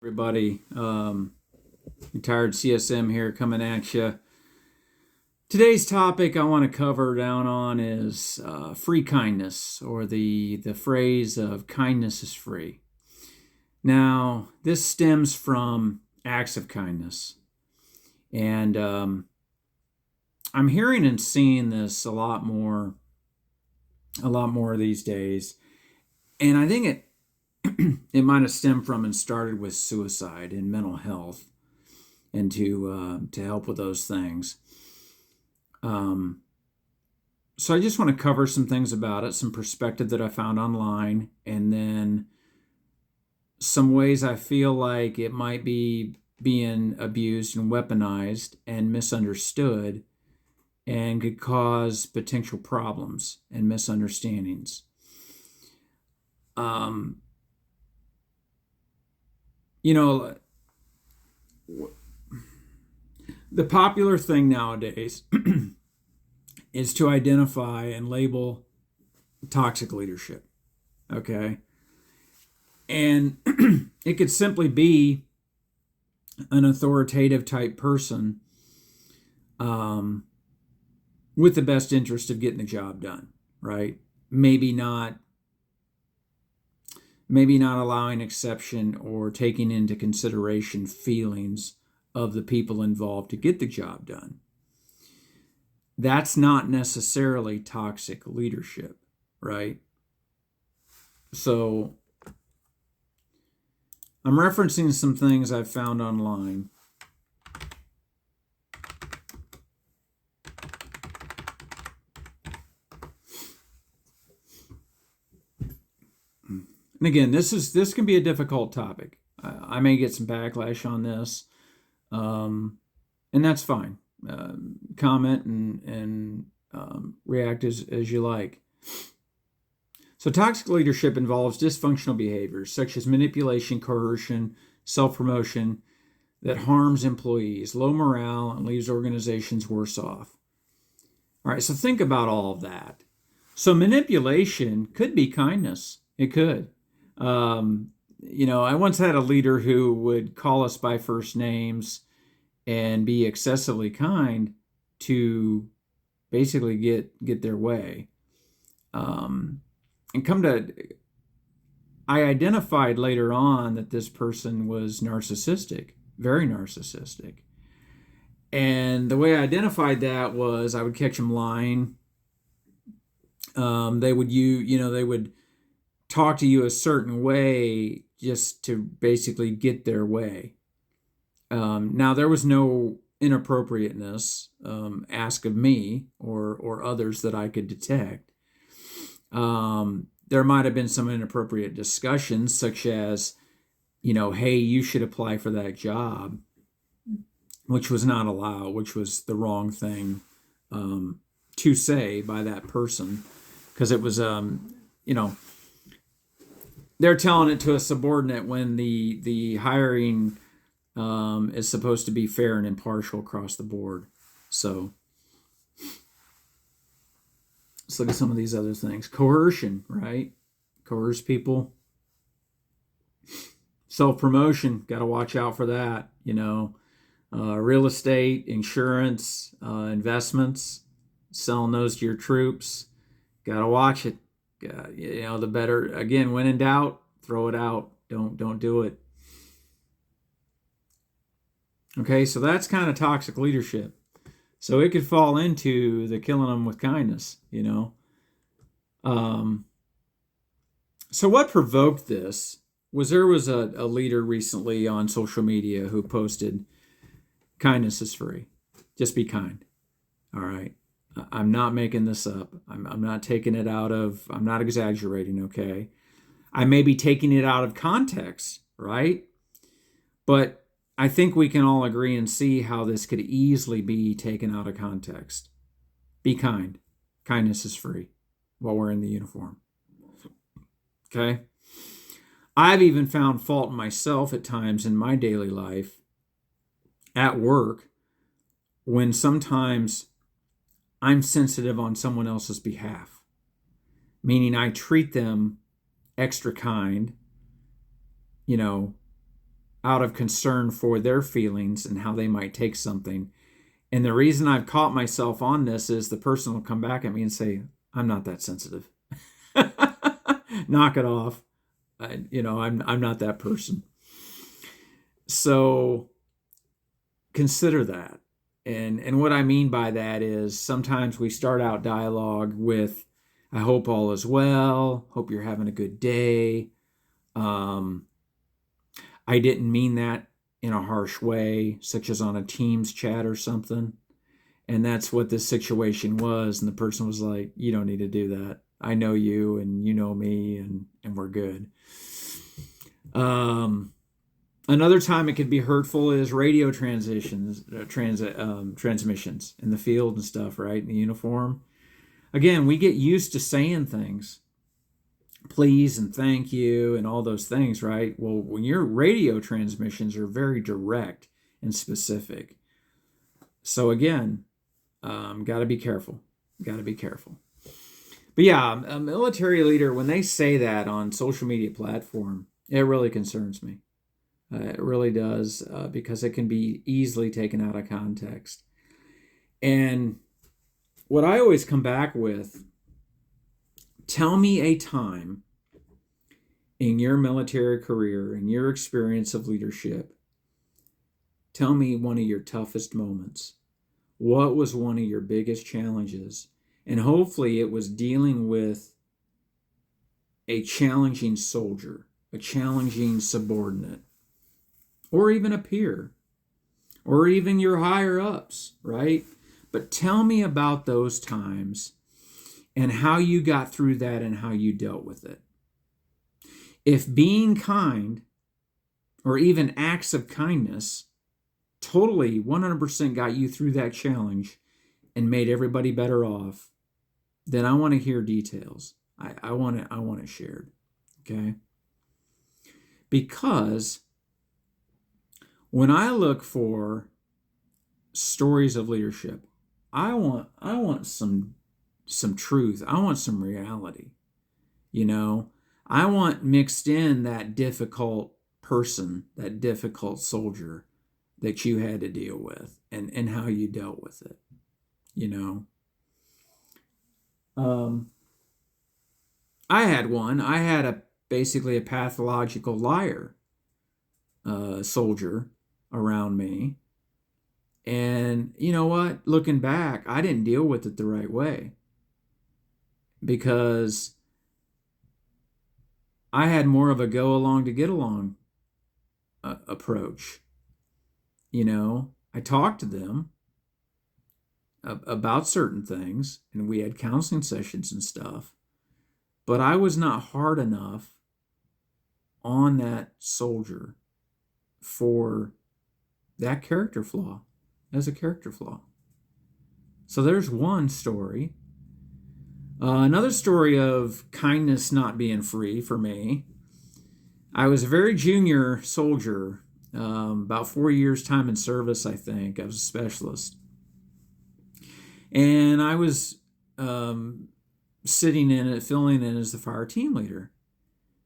Everybody. Retired CSM here coming at you. Today's topic I want to cover down on is free kindness, or the phrase of kindness is free. Now, this stems from acts of kindness, and I'm hearing and seeing this a lot more these days, and I think it might have stemmed from and started with suicide and mental health, and to help with those things. So I just want to cover some things about it, some perspective that I found online, and then some ways I feel like it might be being abused and weaponized and misunderstood and could cause potential problems and misunderstandings. You know, the popular thing nowadays is to identify and label toxic leadership. Okay. And it could simply be an authoritative type person with the best interest of getting the job done, right? Maybe not allowing exception or taking into consideration feelings of the people involved to get the job done. That's not necessarily toxic leadership, right? So I'm referencing some things I've found online. And again, this can be a difficult topic. I may get some backlash on this, and that's fine. Comment and react as you like. So toxic leadership involves dysfunctional behaviors such as manipulation, coercion, self-promotion that harms employees, low morale, and leaves organizations worse off. All right, so think about all of that. So manipulation could be kindness. It could. I once had a leader who would call us by first names and be excessively kind to basically get their way. I identified later on that this person was narcissistic, very narcissistic. And the way I identified that was I would catch them lying. They would talk to you a certain way just to basically get their way. Now, there was no inappropriateness asked of me or others that I could detect. There might have been some inappropriate discussions, such as, hey, you should apply for that job, which was not allowed, which was the wrong thing to say by that person, because it was, they're telling it to a subordinate when the hiring is supposed to be fair and impartial across the board. So let's look at some of these other things. Coercion, right? Coerce people. Self-promotion, got to watch out for that. Real estate, insurance, investments, selling those to your troops. Got to watch it. The better, again, when in doubt, throw it out. Don't do it. Okay, so that's kind of toxic leadership. So it could fall into the killing them with kindness, So what provoked this was there was a leader recently on social media who posted, kindness is free. Just be kind. All right. I'm not making this up. I'm not taking it I'm not exaggerating, okay? I may be taking it out of context, right? But I think we can all agree and see how this could easily be taken out of context. Be kind. Kindness is free while wearing the uniform. Okay? I've even found fault in myself at times in my daily life at work when sometimes I'm sensitive on someone else's behalf, meaning I treat them extra kind, out of concern for their feelings and how they might take something. And the reason I've caught myself on this is the person will come back at me and say, I'm not that sensitive. Knock it off. I'm not that person. So consider that. And what I mean by that is sometimes we start out dialogue with, I hope all is well, hope you're having a good day. I didn't mean that in a harsh way, such as on a Teams chat or something. And that's what this situation was. And the person was like, you don't need to do that. I know you and you know me, and we're good. Another time it could be hurtful is radio transmissions in the field and stuff, right? In the uniform. Again, we get used to saying things, please and thank you and all those things, right? Well, when your radio transmissions are very direct and specific. So again, got to be careful. Got to be careful. But yeah, a military leader, when they say that on social media platform, it really concerns me. It really does, because it can be easily taken out of context. And what I always come back with, tell me a time in your military career, in your experience of leadership, tell me one of your toughest moments. What was one of your biggest challenges? And hopefully it was dealing with a challenging soldier, a challenging subordinate, or even a peer, or even your higher ups, right? But tell me about those times and how you got through that and how you dealt with it. If being kind or even acts of kindness totally 100% got you through that challenge and made everybody better off, then I want to hear details. I want it shared, okay? Because when I look for stories of leadership, I want some truth. I want some reality. I want mixed in that difficult person, that difficult soldier that you had to deal with, and how you dealt with it. I had one. I had basically a pathological liar soldier around me. And you know what? Looking back, I didn't deal with it the right way, because I had more of a go along to get along approach. I talked to them about certain things, and we had counseling sessions and stuff, but I was not hard enough on that soldier for that character flaw, as a character flaw. So there's one story. Another story of kindness not being free for me. I was a very junior soldier, about 4 years time in service, I think. I was a specialist. And I was filling in as the fire team leader.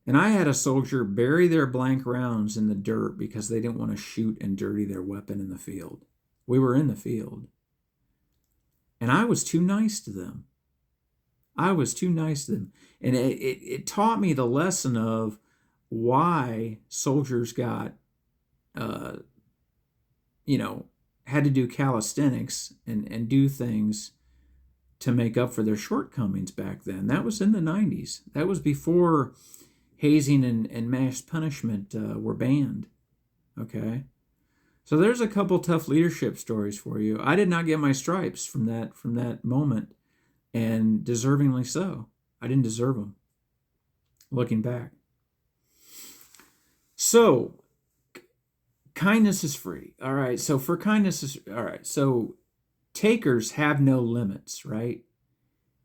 And I had a soldier bury their blank rounds in the dirt because they didn't want to shoot and dirty their weapon in the field. We were in the field. And I was too nice to them. And it taught me the lesson of why soldiers got, had to do calisthenics and do things to make up for their shortcomings back then. That was in the 90s. That was before hazing and mass punishment were banned. Okay? So there's a couple tough leadership stories for you. I did not get my stripes from that moment, and deservingly so. I didn't deserve them, looking back. So, kindness is free. All right. So So takers have no limits, right?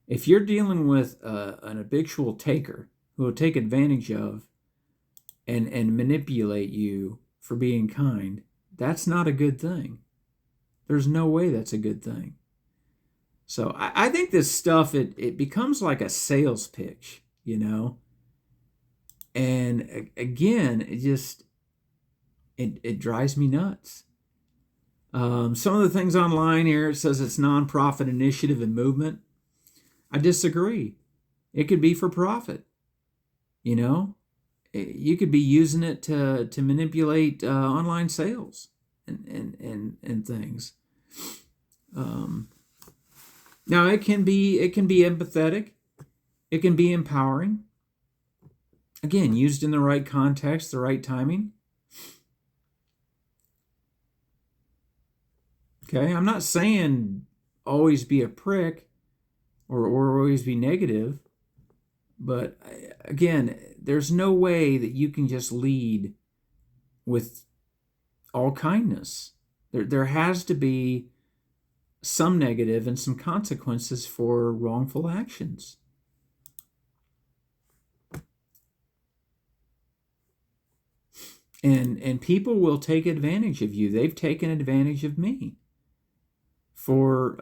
If you're dealing with an habitual taker who will take advantage of and manipulate you for being kind, that's not a good thing. There's no way that's a good thing. So I think this stuff, it becomes like a sales pitch, And again, it drives me nuts. Some of the things online here, it says it's nonprofit initiative and movement. I disagree. It could be for profit. You know, you could be using it to manipulate online sales and things. Now it can be empathetic. It can be empowering. Again, used in the right context, the right timing. Okay, I'm not saying always be a prick or always be negative, but again, there's no way that you can just lead with all kindness. There has to be some negative and some consequences for wrongful actions. And people will take advantage of you. They've taken advantage of me for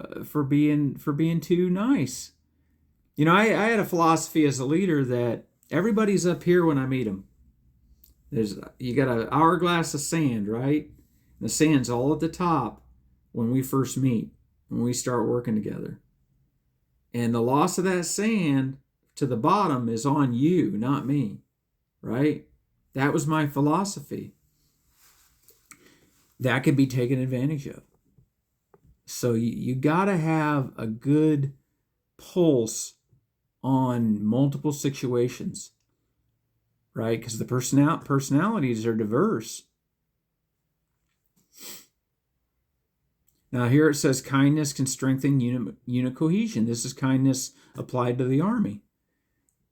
being too nice. You know, I had a philosophy as a leader that everybody's up here when I meet them. You got an hourglass of sand, right? The sand's all at the top when we first meet, when we start working together. And the loss of that sand to the bottom is on you, not me, right? That was my philosophy. That could be taken advantage of. So you got to have a good pulse on multiple situations, right? Because the personalities are diverse. Now here it says kindness can strengthen unit cohesion. This is kindness applied to the Army.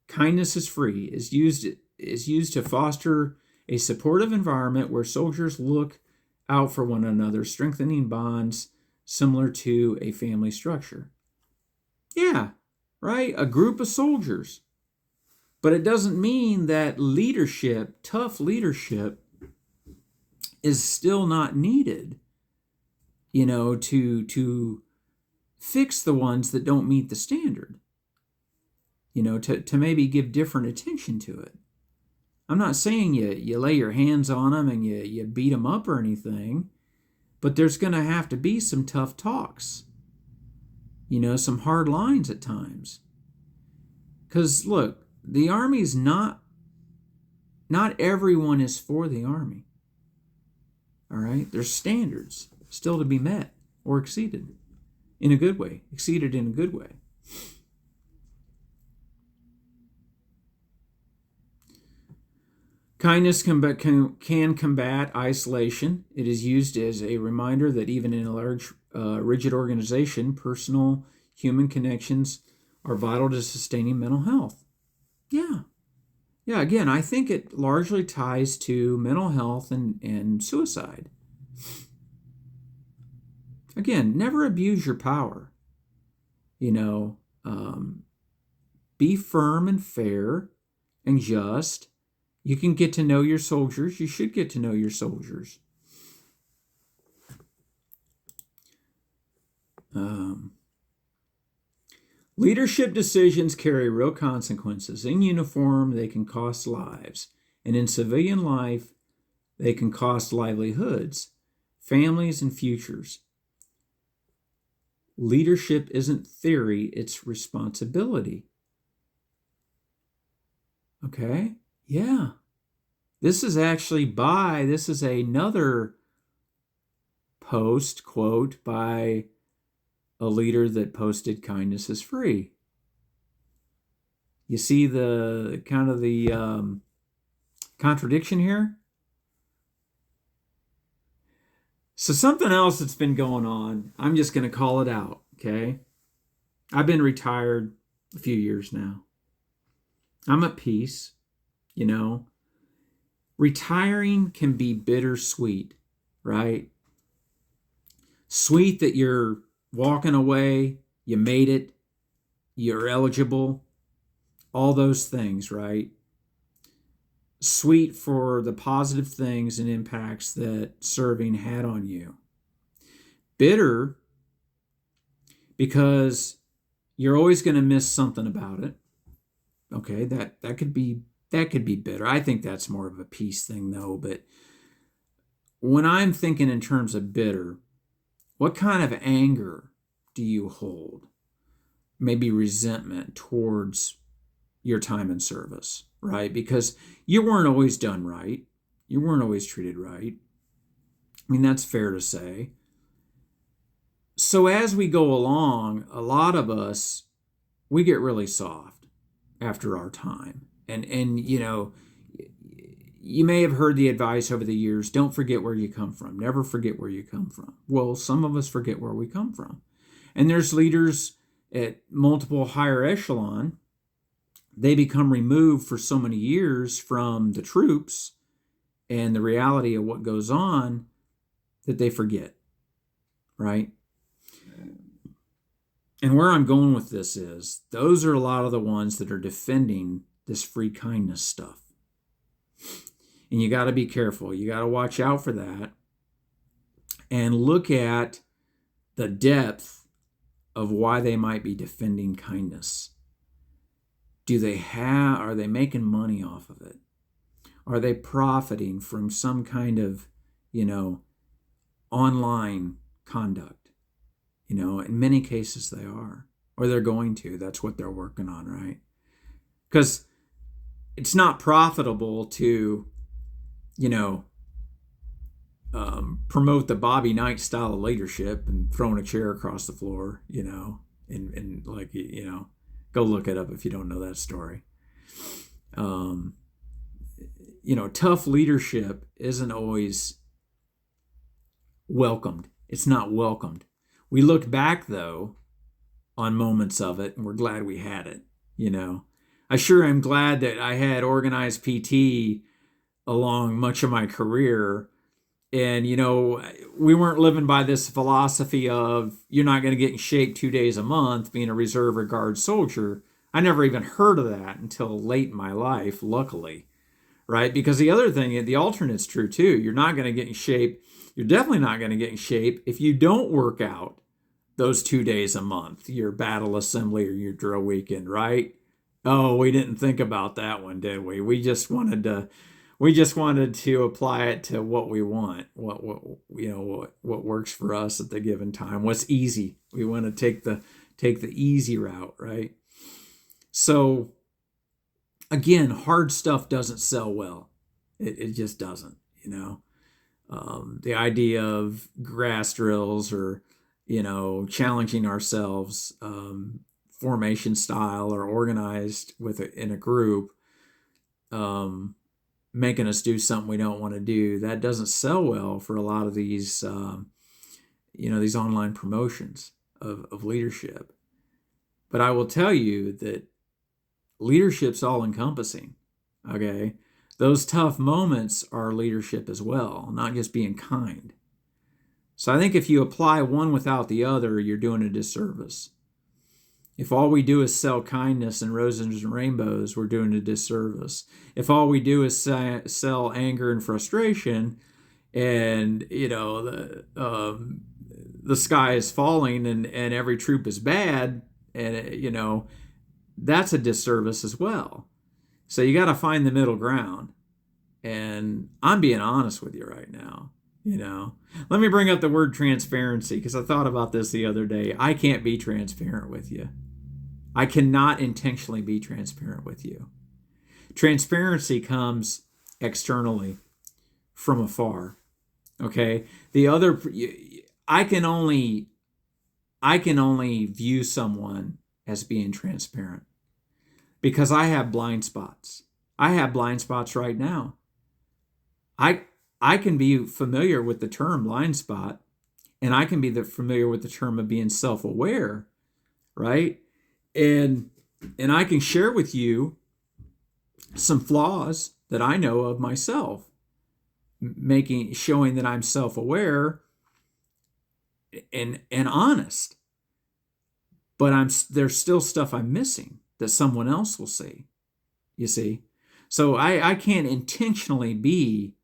Kindness is free, is used to foster a supportive environment where soldiers look out for one another, strengthening bonds similar to a family structure. Yeah, right? A group of soldiers. But it doesn't mean that leadership, tough leadership, is still not needed, you know, to fix the ones that don't meet the standard. You know, to maybe give different attention to it. I'm not saying you lay your hands on them and you beat them up or anything, but there's going to have to be some tough talks. You know, some hard lines at times. Because look, the Army's not everyone is for the Army. All right? There's standards still to be met or exceeded in a good way, exceeded in a good way. Kindness can combat isolation. It is used as a reminder that even in a large, rigid organization, personal human connections are vital to sustaining mental health. Yeah. Again, I think it largely ties to mental health and suicide. Again, never abuse your power. You know, be firm and fair and just. You can get to know your soldiers. You should get to know your soldiers. Leadership decisions carry real consequences. In uniform, they can cost lives. And in civilian life, they can cost livelihoods, families, and futures. Leadership isn't theory, it's responsibility. Okay? Yeah. This is another post, quote, by a leader that posted kindness is free. You see the kind of the contradiction here? So something else that's been going on, I'm just going to call it out, okay? I've been retired a few years now. I'm at peace. You know, retiring can be bittersweet, right? Sweet that you're walking away, you made it, you're eligible, all those things, right? Sweet for the positive things and impacts that serving had on you. Bitter because you're always going to miss something about it. Okay, that could be bitter. I think that's more of a peace thing, though. But when I'm thinking in terms of bitter, what kind of anger do you hold? Maybe resentment towards your time in service, right? Because you weren't always done right. You weren't always treated right. I mean, that's fair to say. So as we go along, a lot of us, we get really soft after our time. And you may have heard the advice over the years, don't forget where you come from. Never forget where you come from. Well, some of us forget where we come from. And there's leaders at multiple higher echelon, they become removed for so many years from the troops and the reality of what goes on that they forget, right? And where I'm going with this is, those are a lot of the ones that are defending this free kindness stuff. And you got to be careful. You got to watch out for that and look at the depth of why they might be defending kindness. Are they making money off of it? Are they profiting from some kind of, online conduct? In many cases they are, or they're going to. That's what they're working on, right? Because it's not profitable to, promote the Bobby Knight style of leadership and throwing a chair across the floor, and go look it up if you don't know that story. Tough leadership isn't always welcomed. It's not welcomed. We look back, though, on moments of it, and we're glad we had it, I sure am glad that I had organized PT along much of my career. And, we weren't living by this philosophy of you're not going to get in shape 2 days a month being a reserve or guard soldier. I never even heard of that until late in my life, luckily, right? Because the other thing, the alternate's true too. You're not going to get in shape. You're definitely not going to get in shape if you don't work out those 2 days a month, your battle assembly or your drill weekend, right? Oh, we didn't think about that one, did we? We just wanted to apply it to what we want, what works for us at the given time, what's easy. We want to take the easy route, right? So again, hard stuff doesn't sell well. It just doesn't, the idea of grass drills or, challenging ourselves, formation style or organized in a group, making us do something we don't want to do, that doesn't sell well for a lot of these, these online promotions of leadership. But I will tell you that leadership's all encompassing, okay? Those tough moments are leadership as well, not just being kind. So I think if you apply one without the other, you're doing a disservice. If all we do is sell kindness and roses and rainbows, we're doing a disservice. If all we do is sell anger and frustration, and the sky is falling and every troop is bad, and that's a disservice as well. So you got to find the middle ground. And I'm being honest with you right now. Let me bring up the word transparency, because I thought about this the other day. I can't be transparent with you. I cannot intentionally be transparent with you. Transparency comes externally from afar. Okay? I can only view someone as being transparent because I have blind spots. I have blind spots right now. I can be familiar with the term blind spot, and I can be familiar with the term of being self-aware, right? And I can share with you some flaws that I know of myself, showing that I'm self-aware and honest. But there's still stuff I'm missing that someone else will see. You see? So I can't intentionally be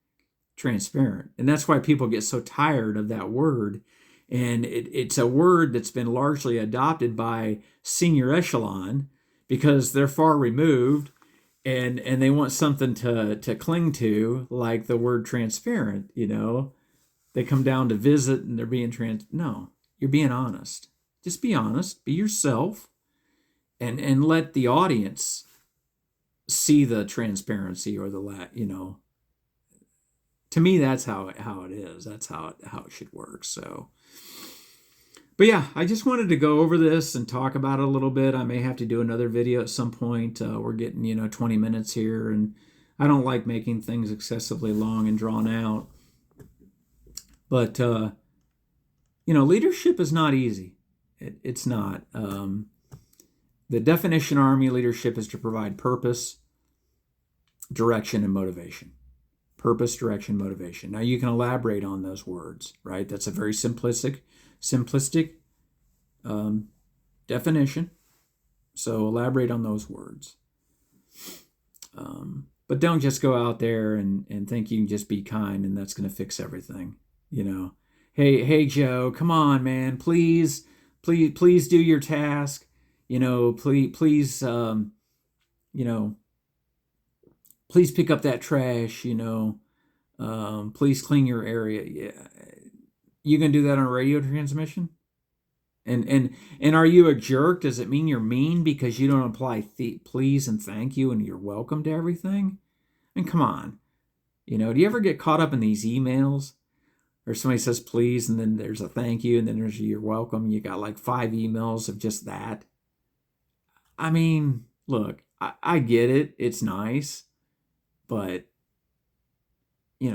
transparent. And that's why people get so tired of that word. And it's a word that's been largely adopted by senior echelon because they're far removed and they want something to cling to, like the word transparent, they come down to visit and they're being no, you're being honest. Just be honest, be yourself, and let the audience see the transparency or to me, that's how it is. That's how it should work. So, but yeah, I just wanted to go over this and talk about it a little bit. I may have to do another video at some point. We're getting 20 minutes here, and I don't like making things excessively long and drawn out. But leadership is not easy. It's not. The definition of Army leadership is to provide purpose, direction, and motivation. Purpose, direction, motivation. Now you can elaborate on those words, right? That's a very simplistic definition. So elaborate on those words. But don't just go out there and think you can just be kind and that's going to fix everything. Hey Joe, come on, man, please do your task. Please pick up that trash. Please clean your area. Yeah, you gonna do that on a radio transmission? And are you a jerk? Does it mean you're mean because you don't apply please and thank you and you're welcome to everything? And come on, do you ever get caught up in these emails or somebody says please and then there's a thank you and then there's a you're welcome? You got like 5 emails of just that. I mean, look, I get it. It's nice, but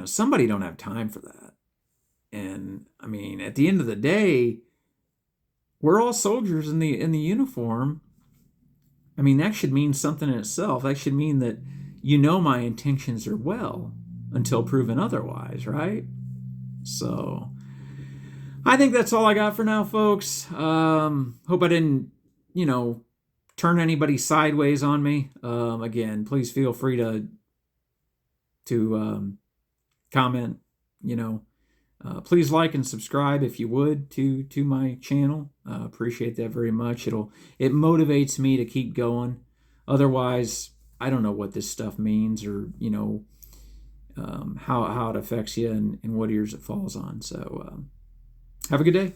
somebody don't have time for that. And I mean, at the end of the day, we're all soldiers in the uniform. I mean, that should mean something in itself. That should mean that my intentions are well until proven otherwise, right? So I think that's all I got for now, folks. Hope I didn't, turn anybody sideways on me. Again, please feel free to comment. Please like and subscribe if you would to my channel. Appreciate that very much. It motivates me to keep going. Otherwise, I don't know what this stuff means or how it affects you and what ears it falls on. So have a good day.